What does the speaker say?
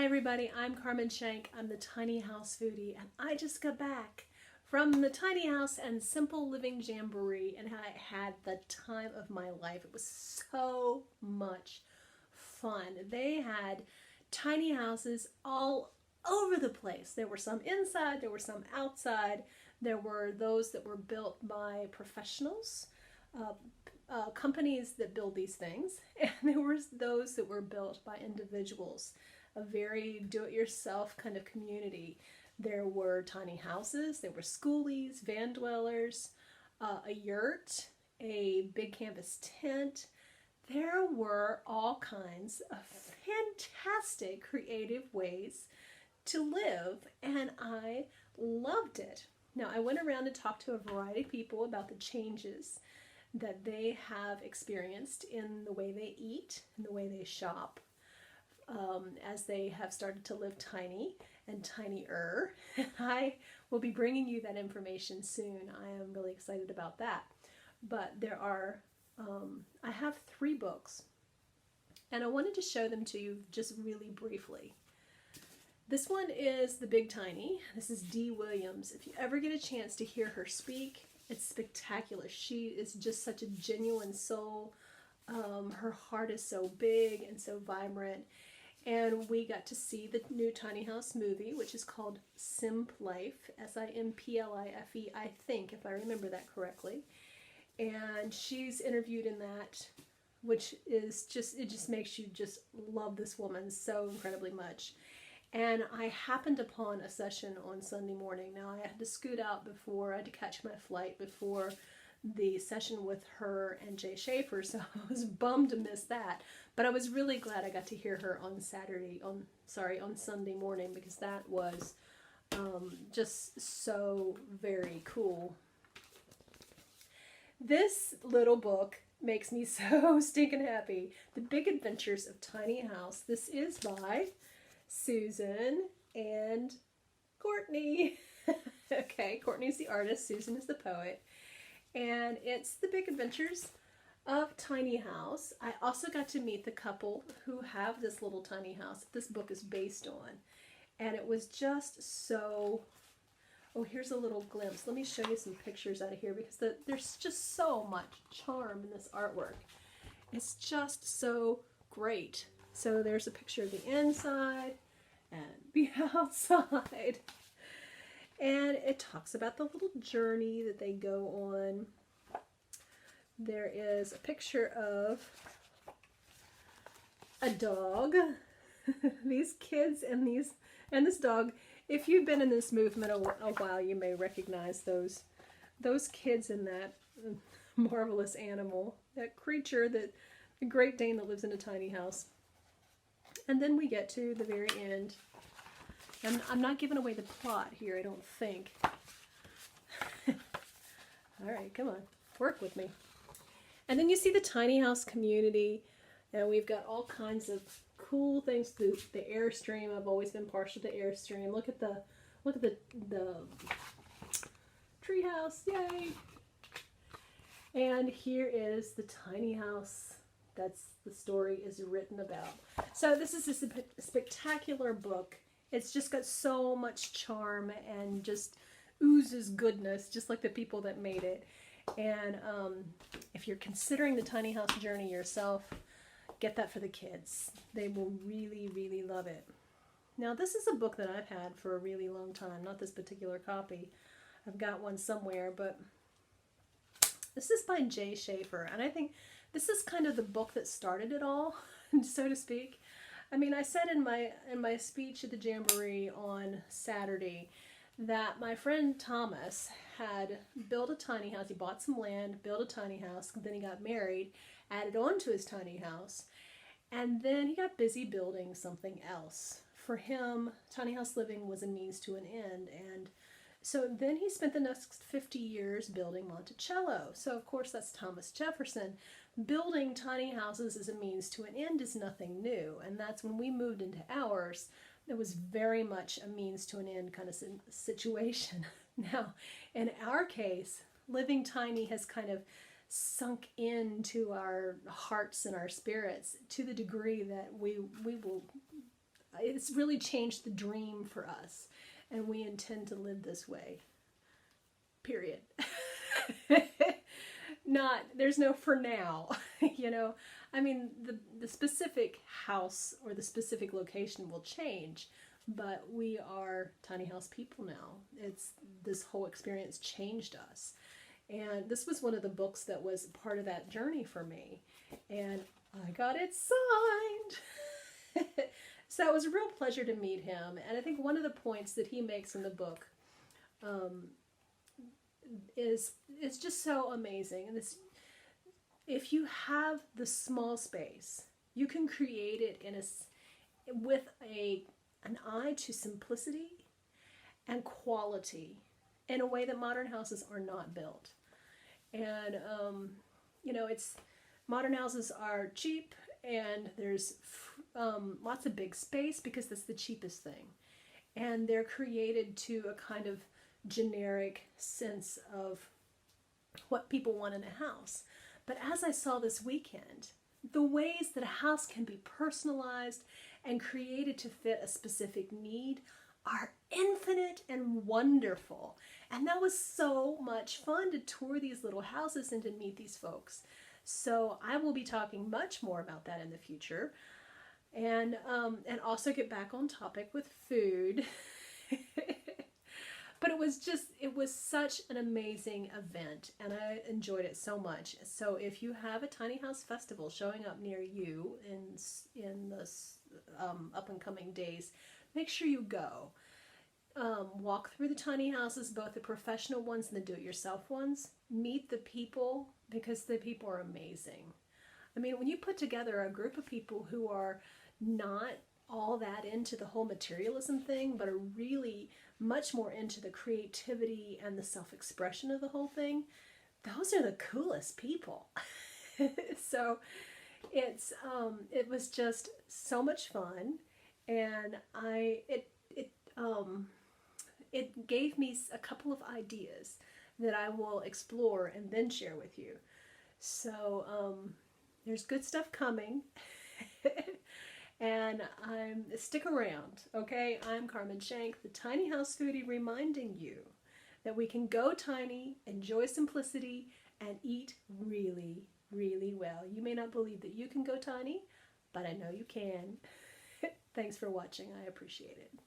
everybody, I'm Carmen Shank. I'm the Tiny House Foodie, and I just got back from the Tiny House and Simple Living Jamboree, and I had the time of my life. It was so much fun. They had tiny houses all over the place. There were some inside, there were some outside. There were those that were built by professionals, companies that build these things, and there were those that were built by individuals, a very do-it-yourself kind of community. There were tiny houses, there were skoolies, van dwellers, a yurt, a big canvas tent. There were all kinds of fantastic creative ways to live, and I loved it. Now, I went around and talked to a variety of people about the changes that they have experienced in the way they eat and the way they shop as they have started to live tiny and tinier. I will be bringing you that information soon. I am really excited about that. But there are, I have 3 books, and I wanted to show them to you just really briefly. This one is The Big Tiny. This is Dee Williams. If you ever get a chance to hear her speak, it's spectacular. She is just such a genuine soul. Her heart is so big and so vibrant. And we got to see the new Tiny House movie, which is called Simplife, S-I-M-P-L-I-F-E, I think, if I remember that correctly. And she's interviewed in that, which is just, it just makes you just love this woman so incredibly much. And I happened upon a session on Sunday morning. Now, I had to scoot out before, I had to catch my flight before the session with her and Jay Schaefer, so I was bummed to miss that. But I was really glad I got to hear her on Sunday morning, because that was just so very cool. This little book makes me so stinking happy. The Big Adventures of Tiny House. This is by Susan and Courtney. Okay, Courtney's the artist, Susan is the poet. And it's The Big Adventures of Tiny House. I also got to meet the couple who have this little tiny house that this book is based on. And it was just so... Oh, here's a little glimpse. Let me show you some pictures out of here, because there's just so much charm in this artwork. It's just so great. So there's a picture of the inside and the outside. And it talks about the little journey that they go on. There is a picture of a dog. These kids and this dog. If you've been in this movement a while, you may recognize those kids in that marvelous animal, that creature, the Great Dane that lives in a tiny house. And then we get to the very end. And I'm not giving away the plot here, I don't think. All right, come on, work with me. And then you see the tiny house community, and we've got all kinds of cool things. The Airstream, I've always been partial to Airstream. Look at the treehouse, yay! And here is the tiny house that's the story is written about. So this is a spectacular book. It's just got so much charm and just oozes goodness, just like the people that made it. And if you're considering the tiny house journey yourself, get that for the kids. They will really, really love it. Now, this is a book that I've had for a really long time. Not this particular copy. I've got one somewhere, but this is by Jay Schaefer. And I think this is kind of the book that started it all, so to speak. I mean, I said in my speech at the Jamboree on Saturday that my friend Thomas had built a tiny house. He bought some land, built a tiny house, then he got married, added on to his tiny house, and then he got busy building something else. For him, tiny house living was a means to an end, and so then he spent the next 50 years building Monticello. So of course that's Thomas Jefferson. Building tiny houses as a means to an end is nothing new, and that's when we moved into ours. It was very much a means to an end kind of situation. Now, in our case, living tiny has kind of sunk into our hearts and our spirits to the degree that we will it's really changed the dream for us, and we intend to live this way. Period. There's no for now, you know. I mean, the specific house or the specific location will change, but we are tiny house people now. This whole experience changed us. And this was one of the books that was part of that journey for me. And I got it signed. So it was a real pleasure to meet him. And I think one of the points that he makes in the book is just so amazing. And if you have the small space, you can create it with an eye to simplicity and quality in a way that modern houses are not built. And you know, modern houses are cheap, and there's lots of big space because that's the cheapest thing, and they're created to a kind of generic sense of what people want in a house. But as I saw this weekend, the ways that a house can be personalized and created to fit a specific need are infinite and wonderful. And that was so much fun to tour these little houses and to meet these folks. So I will be talking much more about that in the future, and also get back on topic with food. But it was such an amazing event, and I enjoyed it so much. So if you have a tiny house festival showing up near you in the up and coming days, make sure you go. Walk through the tiny houses, both the professional ones and the do-it-yourself ones. Meet the people, because the people are amazing. I mean, when you put together a group of people who are not all that into the whole materialism thing, but are really much more into the creativity and the self-expression of the whole thing, those are the coolest people. So it was just so much fun, and it gave me a couple of ideas that I will explore and then share with you. So there's good stuff coming. And stick around, okay? I'm Carmen Shank, the Tiny House Foodie, reminding you that we can go tiny, enjoy simplicity, and eat really, really well. You may not believe that you can go tiny, but I know you can. Thanks for watching. I appreciate it.